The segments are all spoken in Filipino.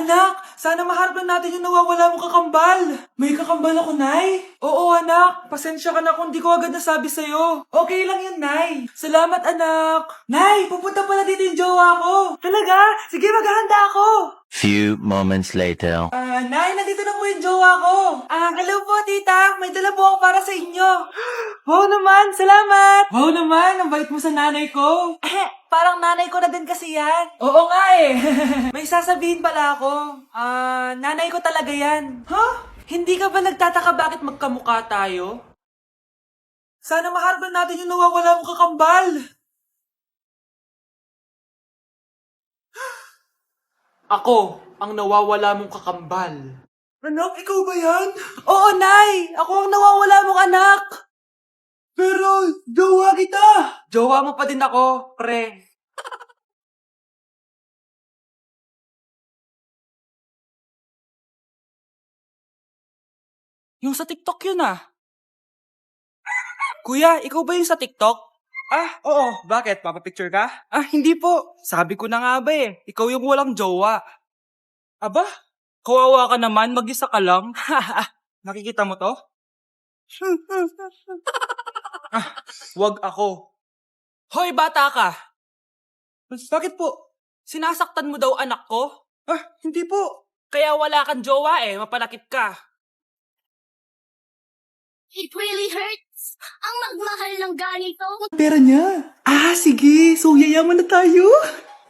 Anak, sana maharap na natin yung nawawala mong kakambal. May kakambal ako, Nay. Oo, anak. Pasensya ka na kung di ko agad nasabi sa'yo. Okay lang yun, Nay. Salamat, anak. Nay, pupunta pala dito yung jowa ko. Talaga? Sige, maghahanda ako. Few moments later. Nay, nandito na po yung jowa ko. Hello po, tita. May dala po ako para sa inyo. Wow naman, salamat. Wow naman, ang bait mo sa nanay ko. Parang nanay ko na din kasi yan. Oo nga eh. May sasabihin pala ako. Nanay ko talaga yan. Huh? Hindi ka ba nagtataka bakit magkamukha tayo? Sana maharap natin yung nawawala mong kakambal. Ako, ang nawawala mong kakambal. Anak, ikaw ba yan? Oo, Nay! Ako ang nawawala mong anak! Pero, jowa kita! Jowa mo pa din ako, pre. Yung sa TikTok yun Kuya, ikaw ba yung sa TikTok? Oo. Bakit? Papapicture ka? Hindi po. Sabi ko na nga ba eh. Ikaw yung walang jowa. Aba? Kawawa ka naman, mag-isa ka lang. Nakikita mo to? Wag ako. Hoy, bata ka! Bakit po? Sinasaktan mo daw anak ko? Hindi po. Kaya wala kang jowa eh, mapanakit ka. It really hurts. Ang magmahal ng ganito. Pera niya. Sige. So, yayaman na tayo?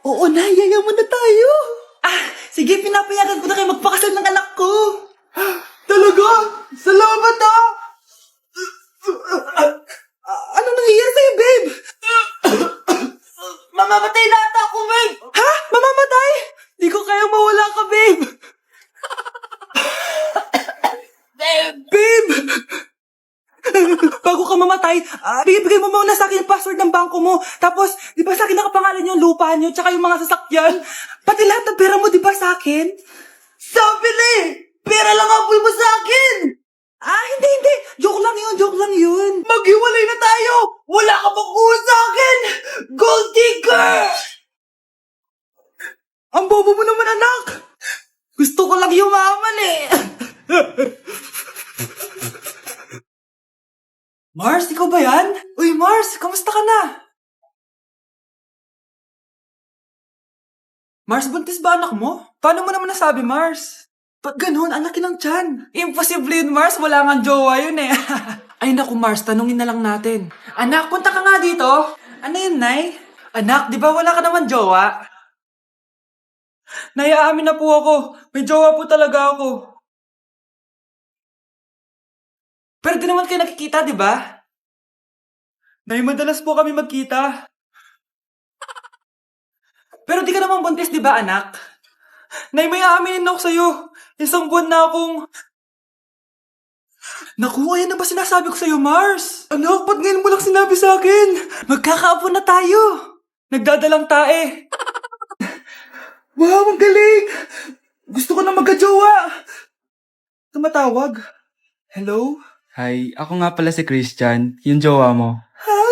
Oo na, yayaman na tayo. Sige, pinapayagan ko na kayo magpakasal ng anak ko. Talaga? Salamat Ano nangyayari sa'yo, babe? Mamamatay na ata ako, babe. Ha? Mamamatay? Di ko kayang mawala ka, babe. Babe! Bago ka mamatay, bigay mo muna sa akin yung password ng bangko mo. Tapos, di ba sa akin nakapangalan yung lupa nyo, tsaka yung mga sasakyan? Pati lahat ng pera mo, di ba sa akin? Sabi na pera lang apoy mo sa akin! Hindi. Joke lang yun. Maghiwalay na tayo! Wala ka pang kuha sa akin! Gold digger! Ang bobo mo naman, anak! Gusto ko lang yumaman Mars, ikaw ba yan? Uy, Mars, kamusta ka na? Mars, buntis ba anak mo? Paano mo naman nasabi, Mars? Ba't ganun? Anak ng tiyan. Imposible yun, Mars. Wala nga jowa yun eh. Ay naku, Mars, tanungin na lang natin. Anak, punta ka nga dito. Ano yun, Nay? Anak, di ba wala ka naman jowa? Nay, aamin na po ako. May jowa po talaga ako. Pero di naman kayo nakikita, di ba? Nay, madalas po kami magkita. Pero di ka naman buntis, di ba, anak? Nay, may aaminin ako sa'yo. Isang buwan na akong... Naku, ayan na ba sinasabi ko sa'yo, Mars? Anak, ba't ngayon mo lang sinabi sa akin? Magkakaapo na tayo. Nagdadalang tae. Wow, ang galing! Gusto ko na magka-jowa. Tumatawag. Hello? Hi, ako nga pala si Christian, yung jowa mo.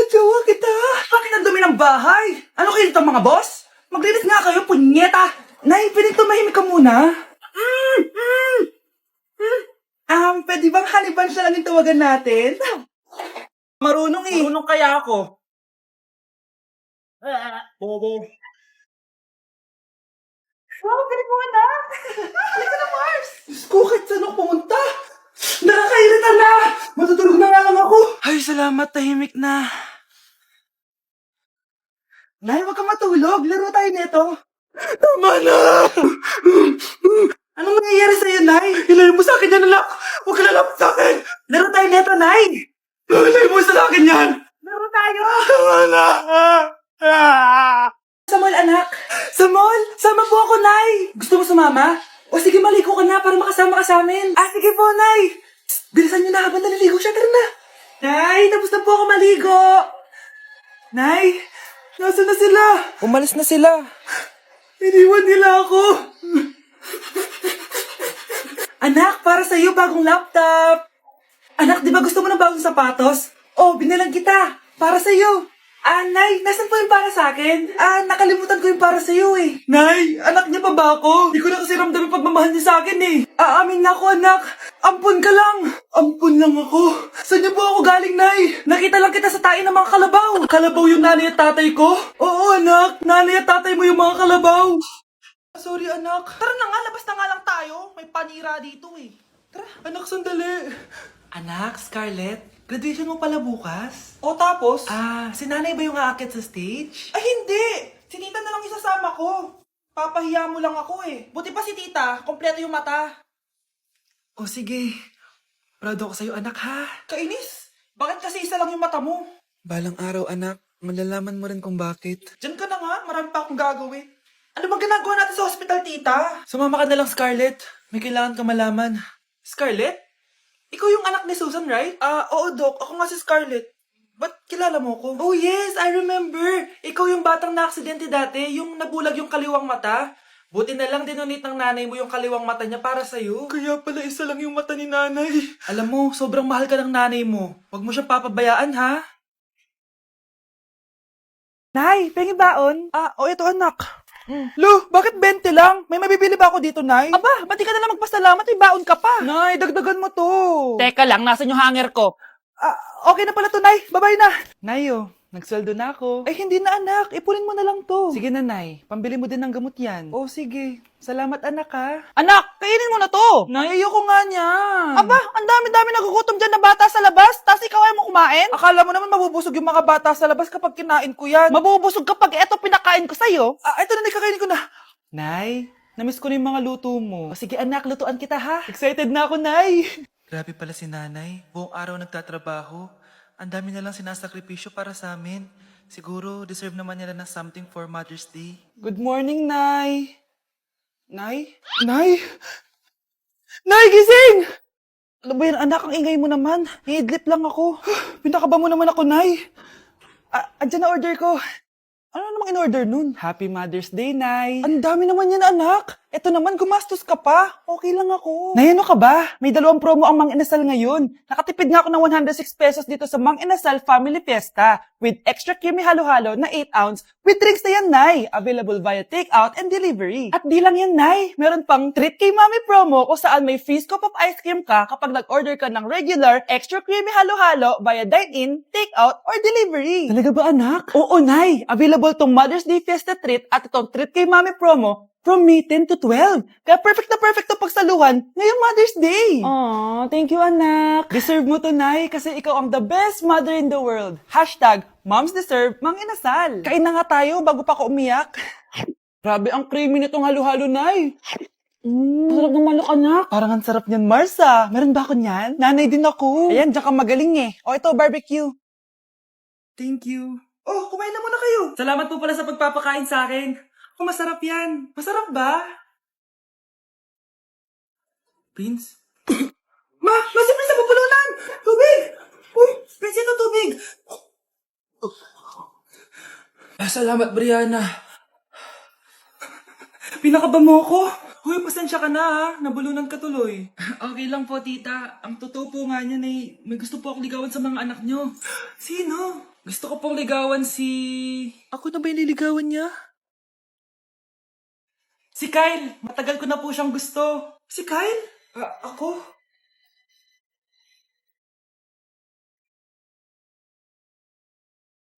Jowa kita. Bakit ang dumi ng bahay? Ano kayo dito, mga boss? Maglinis nga kayo, punyeta. Nay, pwede tumahimik ka muna? Pwede bang honey bunch na lang yung tawagan natin? Marunong eh. Marunong kaya ako. Bobo. Wow, galing mo na. Halika na, Mars. Diyos ko, kahit saan ako pumunta. Nakakairita na. Matutulog na nga lang ako. Ay, salamat, tahimik na. Nay, wag kang matulog. Laro tayo nito. Tama na! Anong nangyayari sa'yo, Nay? Ilayo mo sa akin yan, anak! Huwag ka lalapit sa akin! Laro tayo neto, Nay! Ilayo mo sa akin yan! Laro tayo! Tama na! Samuel, anak! Samuel! Sama po ako, Nay! Gusto mo sumama? O sige, maligo ka na para makasama ka sa amin. Sige po, Nay! Bilisan niyo na habang naliligo siya. Tara na! Nay, tapos na po ako maligo! Nay! Nasaan na sila? Umalis na sila. Iniwan nila ako. Anak, para sa'yo bagong laptop. Anak, di ba gusto mo ng bagong sapatos? Binilang kita. Para sa'yo. Nay, nasan po yung para sa akin? Nakalimutan ko yung para sa'yo eh. Nay, anak niya pa ba ako? Di ko na kasi ramdamin mahal niya sa akin eh. Aamin na ako, anak. Ampun ka lang. Ampun lang ako. Saan niyo po ako galing, Nay? Nakita lang kita sa tain ng mga kalabaw. Kalabaw yung nanay at tatay ko? Oo, anak. Nanay at tatay mo yung mga kalabaw. Sorry, anak. Tara na nga, labas na nga lang tayo. May panira dito eh. Tara, anak, sandali. Anak, Scarlett, graduation mo pala bukas? O tapos? Si nanay ba yung aakit sa stage? Ay, hindi! Si tita na lang isasama ko. Papahiya mo lang ako eh. Buti pa si tita, kompleto yung mata. O sige, proud ako sa'yo anak ha. Kainis, bakit kasi isa lang yung mata mo? Balang araw anak, malalaman mo rin kung bakit. Diyan ka na nga, marami pa akong gagawin. Ano bang ginagawa natin sa hospital, tita? Sumama ka na lang, Scarlett. May kailangan ka malaman. Scarlett? Ikaw yung anak ni Susan, right? Oo, Doc. Ako nga si Scarlett. Ba't kilala mo ko? Oh, yes. I remember. Ikaw yung batang na-aksidente dati. Yung nabulag yung kaliwang mata. Buti na lang dinonate ng nanay mo yung kaliwang mata niya para sa'yo. Kaya pala isa lang yung mata ni nanay. Alam mo, sobrang mahal ka ng nanay mo. Huwag mo siyang papabayaan, ha? Nay, pengi baon? Ito anak. Lo, bakit 20 lang? May mabibili ba ako dito, Nay? Aba, ba't di ka na lang magpasalamat? May baon ka pa. Nay, dagdagan mo to. Teka lang, nasan yung hanger ko? Okay na pala to, Nay. Bye-bye na. Nayo, nagsweldo na ako. Ay, hindi na, anak. Ipunin mo na lang to. Sige na, Nay. Pambili mo din ng gamot yan. Oh, sige. Salamat, anak, ha. Anak, kainin mo na to! Nay, ayoko nga niyan. Aba, ang dami-dami nagugutom dyan na bata sa labas, tas ikaw ay mo kumain? Akala mo naman mabubusog yung mga bata sa labas kapag kinain ko yan. Mabubusog kapag eto pinakain ko sa'yo. Ito na, kakainin ko na. Nay, namiss ko na yung mga luto mo. O sige, anak, lutuan kita, ha? Excited na ako, Nay. Grabe pala si nanay. Buong araw nagtatrabaho. Ang dami na lang sinasakripisyo para sa amin. Siguro, deserve naman nila ng something for Mother's Day. Good morning, Nay. Nay? Nay? Nay, gising! Ano ba yan, anak? Ang ingay mo naman. Iidlip lang ako. Pinakaba mo naman ako, Nay. Andyan na order ko. Ano namang in-order nun? Happy Mother's Day, Nay. Ang dami naman yan, anak. Eto naman, gumastos ka pa. Okay lang ako. Nay, ano ka ba? May 2 promo ang Mang Inasal ngayon. Nakatipid nga ako ng 106 pesos dito sa Mang Inasal Family Fiesta with extra creamy halo-halo na 8 ounce with drinks na yan, Nay. Available via takeout and delivery. At di lang yan, Nay. Meron pang Treat kay Mami promo kung saan may free scoop of ice cream ka kapag nag-order ka ng regular extra creamy halo-halo via dine-in, takeout, or delivery. Talaga ba, anak? Oo, Nay. Available tong Mother's Day Fiesta Treat at itong Treat kay Mami promo from May 10 to 12. Kaya perfect na perfect to pagsaluhan ngayong Mother's Day. Aw, thank you, anak. Deserve mo to, Nay, kasi ikaw ang the best mother in the world. Hashtag, Moms Deserve Mang Inasal. Kain na nga tayo bago pa ako umiyak. Grabe ang creamy nitong halo-halo, Nay. Sarap ng manok, anak. Parang ang sarap niyan, Marsa. Meron ba ako niyan? Nanay din ako. Ayan, diyan ka magaling eh. O, ito, barbecue. Thank you. Oh, kumain na muna kayo. Salamat po pala sa pagpapakain sa akin. Oh, masarap yan. Masarap ba? Prince? Masipin sa pupulunan! Tubig! Uy, Prince, ito tubig! Salamat, Brianna. Pinakaba mo ako. Uy, pasensya ka na ha. Nabulunan ka tuloy. Okay lang po, tita. Ang totoo po nga niyan eh, may gusto po akong ligawan sa mga anak nyo. Sino? Gusto ko pong ligawan si... Ako na ba yung liligawan niya? Si Kyle. Matagal ko na po siyang gusto. Si Kyle? Ako?